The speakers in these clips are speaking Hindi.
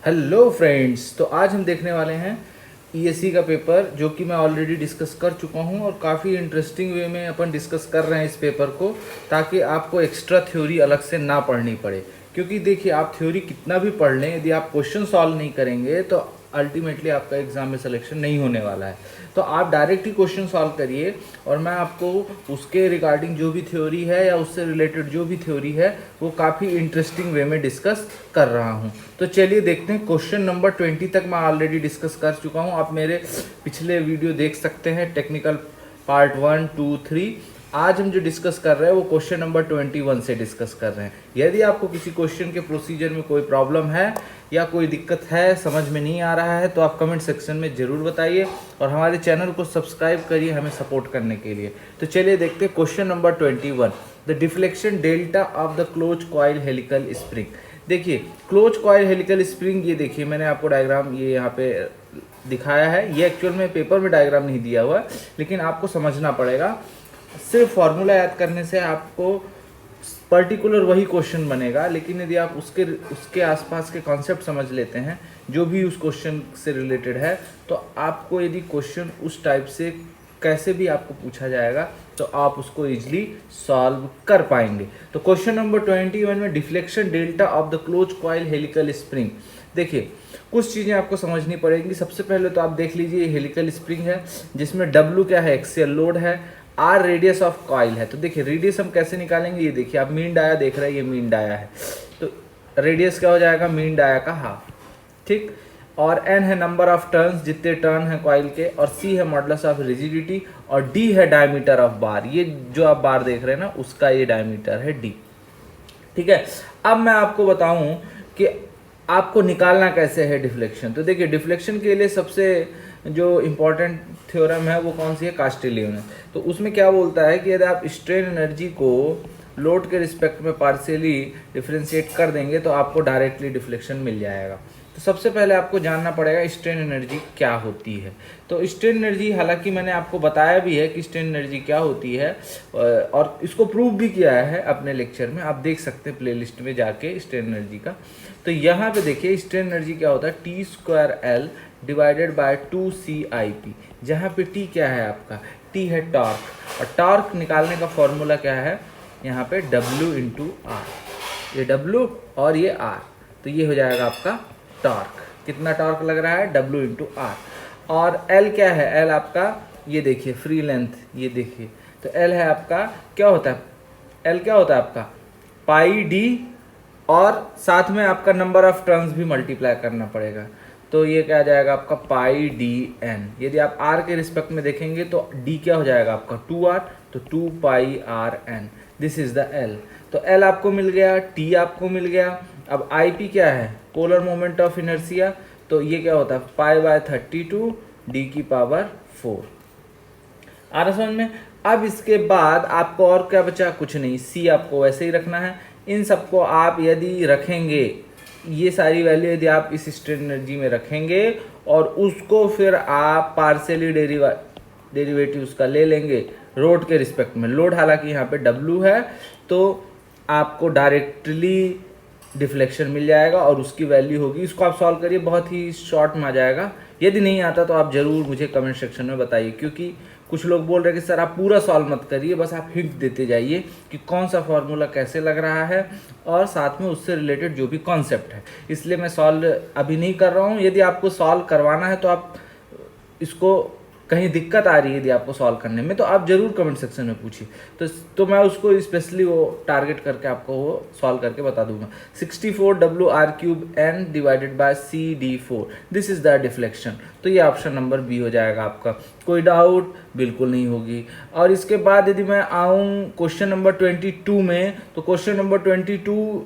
हेलो फ्रेंड्स, तो आज हम देखने वाले हैं ईएससी का पेपर, जो कि मैं ऑलरेडी डिस्कस कर चुका हूं और काफ़ी इंटरेस्टिंग वे में अपन डिस्कस कर रहे हैं इस पेपर को, ताकि आपको एक्स्ट्रा थ्योरी अलग से ना पढ़नी पड़े। क्योंकि देखिए, आप थ्योरी कितना भी पढ़ लें, यदि आप क्वेश्चन सॉल्व नहीं करेंगे तो अल्टीमेटली आपका एग्जाम में सिलेक्शन नहीं होने वाला है। तो आप डायरेक्ट ही क्वेश्चन सॉल्व करिए और मैं आपको उसके रिगार्डिंग जो भी थ्योरी है या उससे रिलेटेड जो भी थ्योरी है वो काफ़ी इंटरेस्टिंग वे में डिस्कस कर रहा हूँ। तो चलिए देखते हैं। क्वेश्चन नंबर 20 तक मैं ऑलरेडी डिस्कस कर चुका हूँ। आप मेरे पिछले वीडियो देख सकते हैं, टेक्निकल पार्ट 1, 2, 3। आज हम जो डिस्कस कर रहे हैं वो क्वेश्चन नंबर 21 से डिस्कस कर रहे हैं। यदि आपको किसी क्वेश्चन के प्रोसीजर में कोई प्रॉब्लम है या कोई दिक्कत है, समझ में नहीं आ रहा है, तो आप कमेंट सेक्शन में ज़रूर बताइए और हमारे चैनल को सब्सक्राइब करिए हमें सपोर्ट करने के लिए। तो चलिए देखते हैं question number 21, the deflection delta of the close coil helical spring. देखिए, क्लोज कॉइल हेलिकल स्प्रिंग, ये देखिए मैंने आपको डायग्राम ये यहाँ पे दिखाया है। ये एक्चुअल में पेपर में डायग्राम नहीं दिया हुआ है, लेकिन आपको समझना पड़ेगा। सिर्फ फॉर्मूला याद करने से आपको पर्टिकुलर वही क्वेश्चन बनेगा, लेकिन यदि आप उसके आसपास के कॉन्सेप्ट समझ लेते हैं जो भी उस क्वेश्चन से रिलेटेड है, तो आपको यदि क्वेश्चन उस टाइप से कैसे भी आपको पूछा जाएगा तो आप उसको इजीली सॉल्व कर पाएंगे। तो क्वेश्चन नंबर 21 में deflection delta of the close coil helical spring. देखिए, कुछ चीज़ें आपको समझनी पड़ेंगी। सबसे पहले तो आप देख लीजिए, ये हेलिकल स्प्रिंग है जिसमें W क्या है, एक्सियल लोड है, R रेडियस ऑफ कॉइल है। तो देखिए, रेडियस हम कैसे निकालेंगे, ये देखिए आप मीन डाया देख रहे हैं, ये मीन डाया है, तो रेडियस क्या हो जाएगा, मीन डाया का हाफ, ठीक। और n है नंबर ऑफ टर्न्स, जितने टर्न है कॉइल के, और C है मॉडुलस ऑफ रिजिडिटी, और D है डायमीटर ऑफ बार। ये जो आप बार देख रहे हैं ना, उसका ये डायमीटर है D, ठीक है। अब मैं आपको बताऊं कि आपको निकालना कैसे है डिफ्लेक्शन। तो देखिए, डिफ्लेक्शन के लिए सबसे जो इम्पोर्टेंट थ्योरम है वो कौन सी है, कास्टिलियन। तो उसमें क्या बोलता है कि यदि आप स्ट्रेन एनर्जी को लोड के रिस्पेक्ट में पार्शियली डिफ्रेंशिएट कर देंगे तो आपको डायरेक्टली डिफ्लेक्शन मिल जाएगा। तो सबसे पहले आपको जानना पड़ेगा स्ट्रेन एनर्जी क्या होती है। तो स्ट्रेन एनर्जी, हालांकि मैंने आपको बताया भी है कि स्ट्रेन एनर्जी क्या होती है, और इसको प्रूव भी किया है अपने लेक्चर में, आप देख सकते हैं प्लेलिस्ट में जाके स्ट्रेन एनर्जी का। तो यहाँ पे देखिए स्ट्रेन एनर्जी क्या होता है, T² L divided by 2CIP, जहाँ पे T क्या है आपका, T है टॉर्क, और टॉर्क निकालने का फॉर्मूला क्या है यहाँ पे, W इंटू R। ये W और ये R, तो ये हो जाएगा आपका टॉर्क। कितना टॉर्क लग रहा है, W इंटू R। और L क्या है, L आपका ये देखिए फ्री लेंथ, ये देखिए, तो L है आपका, क्या होता है, L क्या होता है आपका पाई D, और साथ में आपका नंबर ऑफ टर्न्स भी मल्टीप्लाई करना पड़ेगा, तो ये क्या आ जाएगा आपका पाई DN। यदि आप R के रिस्पेक्ट में देखेंगे तो D क्या हो जाएगा आपका 2R, तो 2 पाई RN, this is the L। तो L आपको मिल गया, T आपको मिल गया। अब IP क्या है, पोलर मोमेंट ऑफ इनर्शिया, तो ये क्या होता है π/32 D⁴। आ रहा समझ में। अब इसके बाद आपको और क्या बचा, कुछ नहीं, C आपको वैसे ही रखना है। इन सबको आप यदि रखेंगे, ये सारी वैल्यू यदि आप इस स्ट्रेन एनर्जी में रखेंगे और उसको फिर आप पार्शियली डेरिवेटिव उसका ले लेंगे लोड के रिस्पेक्ट में, लोड हालांकि यहाँ पे W है, तो आपको डायरेक्टली डिफ्लेक्शन मिल जाएगा और उसकी वैल्यू होगी। इसको आप सॉल्व करिए, बहुत ही शॉर्ट में आ जाएगा। यदि नहीं आता तो आप ज़रूर मुझे कमेंट सेक्शन में बताइए, क्योंकि कुछ लोग बोल रहे हैं कि सर आप पूरा सॉल्व मत करिए, बस आप हिंट देते जाइए कि कौन सा फॉर्मूला कैसे लग रहा है और साथ में उससे रिलेटेड जो भी कॉन्सेप्ट है। इसलिए मैं सॉल्व अभी नहीं कर रहा हूँ। यदि आपको सॉल्व करवाना है तो आप इसको, कहीं दिक्कत आ रही है यदि आपको सॉल्व करने में, तो आप जरूर कमेंट सेक्शन में पूछिए, तो मैं उसको स्पेशली वो टारगेट करके आपको वो सॉल्व करके बता दूंगा। 64WR³ N divided by CD4, this is the deflection. तो ये ऑप्शन नंबर बी हो जाएगा आपका। कोई डाउट बिल्कुल नहीं होगी। और इसके बाद यदि मैं आऊँ क्वेश्चन नंबर 22 में, तो क्वेश्चन नंबर 22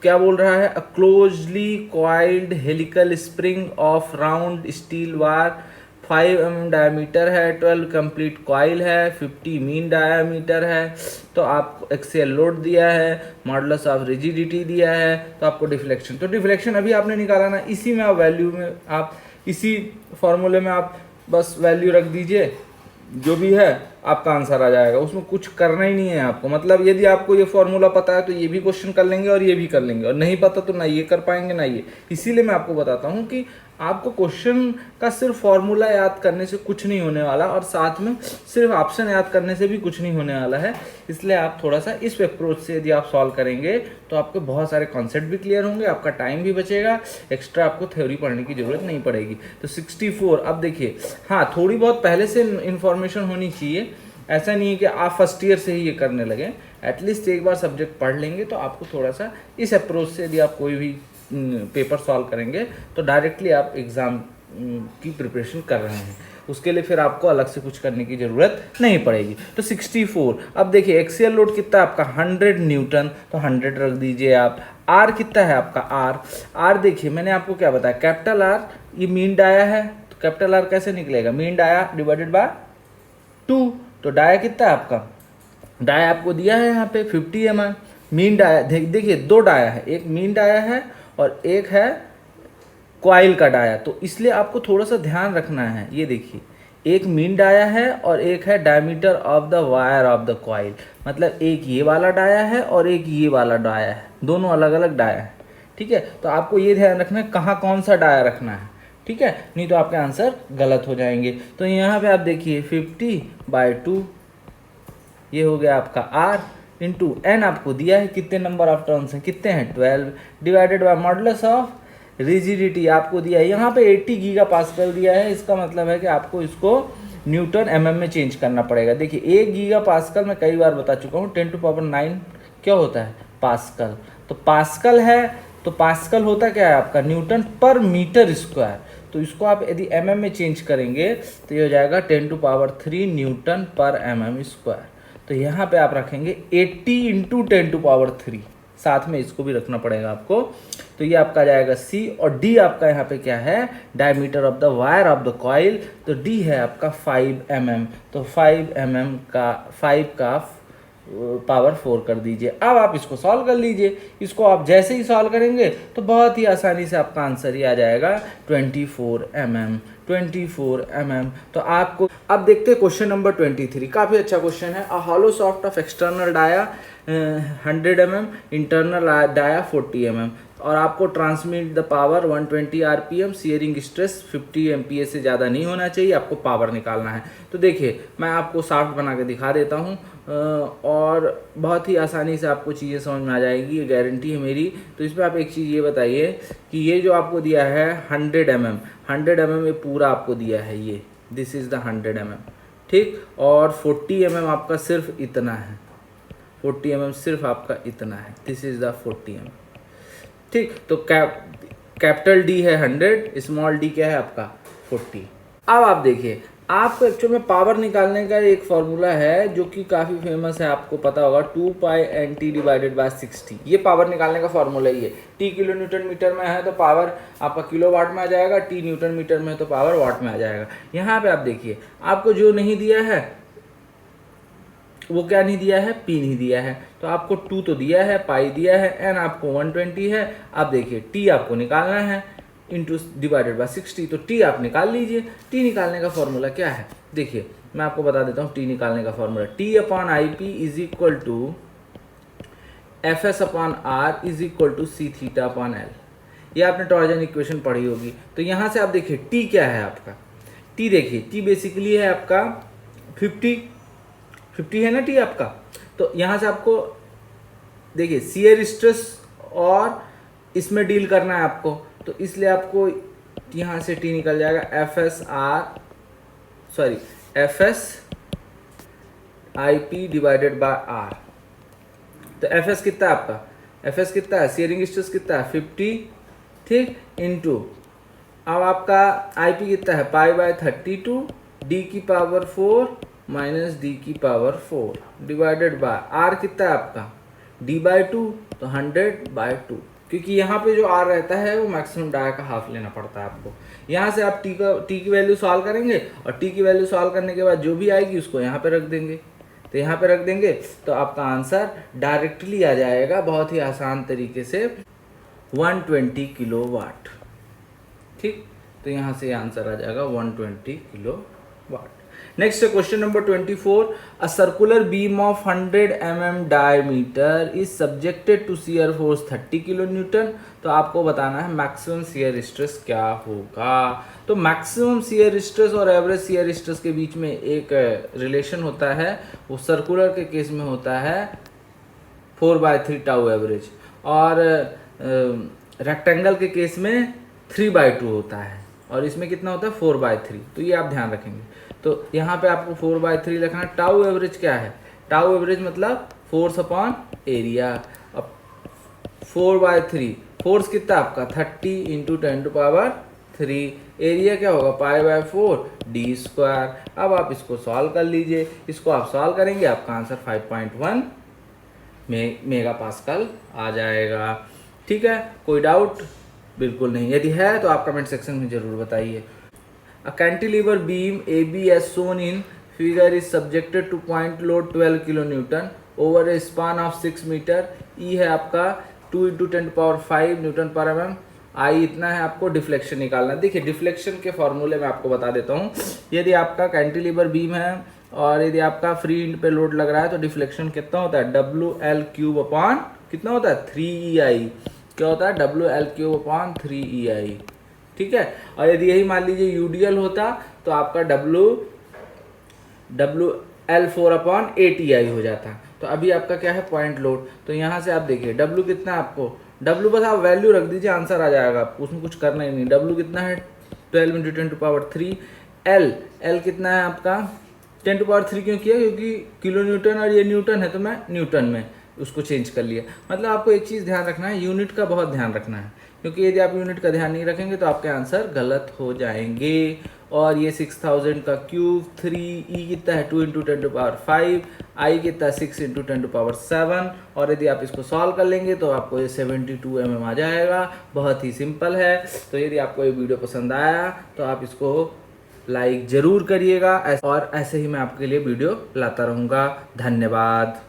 क्या बोल रहा है, a closely coiled helical spring of round steel war, 5 mm diameter है, 12 कंप्लीट कॉइल है, 50 मीन डायमीटर है। तो आपको एक्सियल लोड दिया है, मॉडुलस ऑफ रिजिडिटी दिया है, तो आपको डिफ्लेक्शन, तो डिफ्लेक्शन अभी आपने निकाला ना, इसी में आप वैल्यू में, आप इसी फॉर्मूले में आप बस वैल्यू रख दीजिए जो भी है, आपका आंसर आ जाएगा। उसमें कुछ करना ही नहीं है आपको। मतलब यदि आपको ये फॉर्मूला पता है तो ये भी क्वेश्चन कर लेंगे और ये भी कर लेंगे, और नहीं पता तो ना ये कर पाएंगे ना ये। इसीलिए मैं आपको बताता हूँ कि आपको क्वेश्चन का सिर्फ फॉर्मूला याद करने से कुछ नहीं होने वाला, और साथ में सिर्फ ऑप्शन याद करने से भी कुछ नहीं होने वाला है। इसलिए आप थोड़ा सा इस अप्रोच से यदि आप सॉल्व करेंगे तो आपके बहुत सारे कॉन्सेप्ट भी क्लियर होंगे, आपका टाइम भी बचेगा, एक्स्ट्रा आपको थ्योरी पढ़ने की जरूरत नहीं पड़ेगी। तो 64, अब देखिए, हाँ थोड़ी बहुत पहले से इन्फॉर्मेशन होनी चाहिए। ऐसा नहीं है कि आप फर्स्ट ईयर से ही ये करने लगे, एटलीस्ट एक बार सब्जेक्ट पढ़ लेंगे तो आपको थोड़ा सा इस अप्रोच से यदि आप कोई भी पेपर सॉल्व करेंगे तो डायरेक्टली आप एग्ज़ाम की प्रिपरेशन कर रहे हैं। उसके लिए फिर आपको अलग से कुछ करने की ज़रूरत नहीं पड़ेगी। तो 64, अब देखिए एक्सियल लोड कितना है आपका 100 न्यूटन, तो 100 रख दीजिए आप। आर कितना है आपका आर देखिए मैंने आपको क्या बताया, कैपिटल आर ये मीन डाया है, तो कैपिटल आर कैसे निकलेगा, मीन डाया डिवाइडेड बाय 2। तो डाया कितना है आपका, डाया आपको दिया है यहाँ पे 50 mm। मीन डाया देखिए दो डाया है, एक मीन डाया है और एक है कॉइल का डाया, तो इसलिए आपको थोड़ा सा ध्यान रखना है। ये देखिए एक मीन डाया है और एक है diameter of the wire of the coil, मतलब एक ये वाला डाया है और एक ये वाला डाया है, दोनों अलग अलग डाया है। ठीक है, तो आपको ये ध्यान रखना है कहाँ कौन सा डाया रखना है। ठीक है, नहीं तो आपके आंसर गलत हो जाएंगे। तो यहाँ पे आप देखिए 50/2 ये हो गया आपका आर, इंटू एन आपको दिया है, कितने नंबर ऑफ टर्न्स हैं, कितने हैं 12, divided by modulus of rigidity आपको दिया है यहाँ पे 80 गीगापास्कल दिया है। इसका मतलब है कि आपको इसको न्यूटन एमएम में चेंज करना पड़ेगा। देखिए 1 गीगापास्कल मैं कई बार बता चुका हूँ 10⁹ क्या होता है, पास्कल। तो पास्कल है, तो पास्कल होता क्या है आपका न्यूटन पर मीटर स्क्वायर। तो इसको आप यदि एमएम में चेंज करेंगे तो ये हो जाएगा 10⁻³ न्यूटन पर एमएम स्क्वायर। तो यहाँ पे आप रखेंगे 80 × 10⁻³, साथ में इसको भी रखना पड़ेगा आपको। तो ये आपका आ जाएगा सी, और डी आपका यहाँ पे क्या है, diameter of the wire of the coil. तो डी है आपका 5 mm, तो 5 mm का 5 का पावर 4 कर दीजिए। अब आप इसको सॉल्व कर लीजिए। इसको आप जैसे ही सॉल्व करेंगे तो बहुत ही आसानी से आपका आंसर ही आ जाएगा 24 mm। 24 mm। तो आपको अब देखते हैं क्वेश्चन नंबर 23। काफ़ी अच्छा क्वेश्चन है। A hollow shaft of external dia 100 mm, internal dia 40 mm, और आपको transmit the power 120 RPM, shearing stress 50 MPa से ज़्यादा नहीं होना चाहिए, आपको पावर निकालना है। तो देखिए मैं आपको सॉफ्ट बना के दिखा देता हूँ और बहुत ही आसानी से आपको चीज़ें समझ में आ जाएगी, ये गारंटी है मेरी। तो इसमें आप एक चीज़ ये बताइए कि ये जो आपको दिया है 100 mm ये पूरा आपको दिया है, ये दिस इज़ द 100 mm, ठीक। और 40 mm आपका सिर्फ इतना है, 40 mm सिर्फ आपका इतना है, दिस इज़ द 40 mm, ठीक। तो कैपिटल डी है 100, स्मॉल डी क्या है आपका 40। अब आप देखिए आपको एक्चुअल में पावर निकालने का एक फॉर्मूला है जो कि काफ़ी फेमस है, आपको पता होगा 2π/NT/60। ये पावर निकालने का फॉर्मूला ही है। टी किलो न्यूटन मीटर में है तो पावर आपका किलो वाट में आ जाएगा, टी न्यूटन मीटर में है तो पावर वाट में आ जाएगा। यहाँ पे आप देखिए आपको जो नहीं दिया है वो क्या नहीं दिया है, पी नहीं दिया है। तो आपको 2 तो दिया है, पाई दिया है, एन आपको 120 है। आप देखिए टी आपको निकालना है इंटू डिवाइडेड बाय 60, तो टी आप निकाल लीजिए। टी निकालने का फॉर्मूला क्या है, देखिए मैं आपको बता देता हूँ टी निकालने का formula. T/IP is equal to FS/R is equal to C⁻L। ये आपने टॉर्जन इक्वेशन पढ़ी होगी। तो यहाँ से आप देखिए टी क्या है आपका, टी देखिए टी बेसिकली है आपका 50 है ना टी आपका। तो यहाँ से आपको देखिए शियर स्ट्रेस और इसमें डील करना है आपको, तो इसलिए आपको यहाँ से टी निकल जाएगा FS/IP डिवाइडेड बाय R। तो FS कितना है आपका, FS कितना है, शियरिंग स्ट्रेस कितना है 50, ठीक, इंटू अब आपका IP कितना है π/32 D⁻⁴ minus D⁻⁴ divided by R कितना है आपका D/2, तो 100/2, क्योंकि यहाँ पे जो R रहता है वो मैक्सिमम डाया का हाफ लेना पड़ता है आपको। यहाँ से आप टी की वैल्यू सॉल्व करेंगे और टी की वैल्यू सॉल्व करने के बाद जो भी आएगी उसको यहाँ पे रख देंगे। तो यहाँ पे रख देंगे तो आपका आंसर डायरेक्टली आ जाएगा बहुत ही आसान तरीके से 120 किलोवाट, ठीक। तो यहाँ से आंसर आ जाएगा 120 किलोवाट। नेक्स्ट है question number 24। A circular beam of 100 mm diameter is subjected to shear force 30 kilo newton. तो आपको बताना है मैक्सिमम शियर स्ट्रेस क्या होगा। तो मैक्सिमम शियर स्ट्रेस और एवरेज शियर स्ट्रेस के बीच में एक रिलेशन होता है, वो सर्कुलर के केस में होता है 4/3 टाउ एवरेज, और रेक्टेंगल के केस में 3/2 होता है, और इसमें कितना होता है 4/3। तो ये आप ध्यान रखेंगे। तो यहाँ पे आपको 4/3 लिखना है। टाउ एवरेज क्या है? टाउ एवरेज मतलब फोर्स अपॉन एरिया। अब 4/3, फोर्स कितना आपका 30 इंटू 10⁻3, एरिया क्या होगा π/4 d²। अब आप इसको सॉल्व कर लीजिए। इसको आप सॉल्व करेंगे, आपका आंसर 5.1 मेगा पास्कल आ जाएगा। ठीक है, कोई डाउट? बिल्कुल नहीं। यदि है तो आप कमेंट सेक्शन में जरूर बताइए। A cantilever beam AB as shown in figure is subjected to point load 12 kN over a span of 6 मीटर। E है आपका 2 × 10⁵ न्यूटन पर mm। आई इतना है, आपको डिफ्लेक्शन निकालना है। देखिए डिफ्लेक्शन के फॉर्मूले में आपको बता देता हूँ। यदि आपका कैंटिलीवर बीम है और यदि आपका फ्री इंड पे लोड लग रहा है तो डिफ्लेक्शन कितना होता है WL³ अपॉन कितना होता है 3EI। क्या होता है WL³ अपॉन 3EI। ठीक है, और यदि यही मान लीजिए यूडीएल होता तो आपका WL4 अपॉन 8EI हो जाता। तो अभी आपका क्या है पॉइंट लोड। तो यहाँ से आप देखिए W कितना है आपको, W बस आप वैल्यू रख दीजिए, आंसर आ जाएगा आपको, उसमें कुछ करना ही नहीं। W कितना है 12 × 10⁻3। L कितना है आपका 10⁻3 क्यों किया? क्योंकि किलो न्यूटन और ये न्यूटन है तो मैं न्यूटन में उसको चेंज कर लिया। मतलब आपको एक चीज़ ध्यान रखना है, यूनिट का बहुत ध्यान रखना है, क्योंकि यदि आप यूनिट का ध्यान नहीं रखेंगे तो आपके आंसर गलत हो जाएंगे। और ये 6000 का क्यूब 3E कितना है 2 × 10⁵, I कितना 6 × 10⁻7, और यदि आप इसको सॉल्व कर लेंगे तो आपको ये 72 mm आ जाएगा। बहुत ही सिंपल है। तो यदि आपको ये वीडियो पसंद आया तो आप इसको लाइक ज़रूर करिएगा, और ऐसे ही मैं आपके लिए वीडियो लाता रहूँगा। धन्यवाद।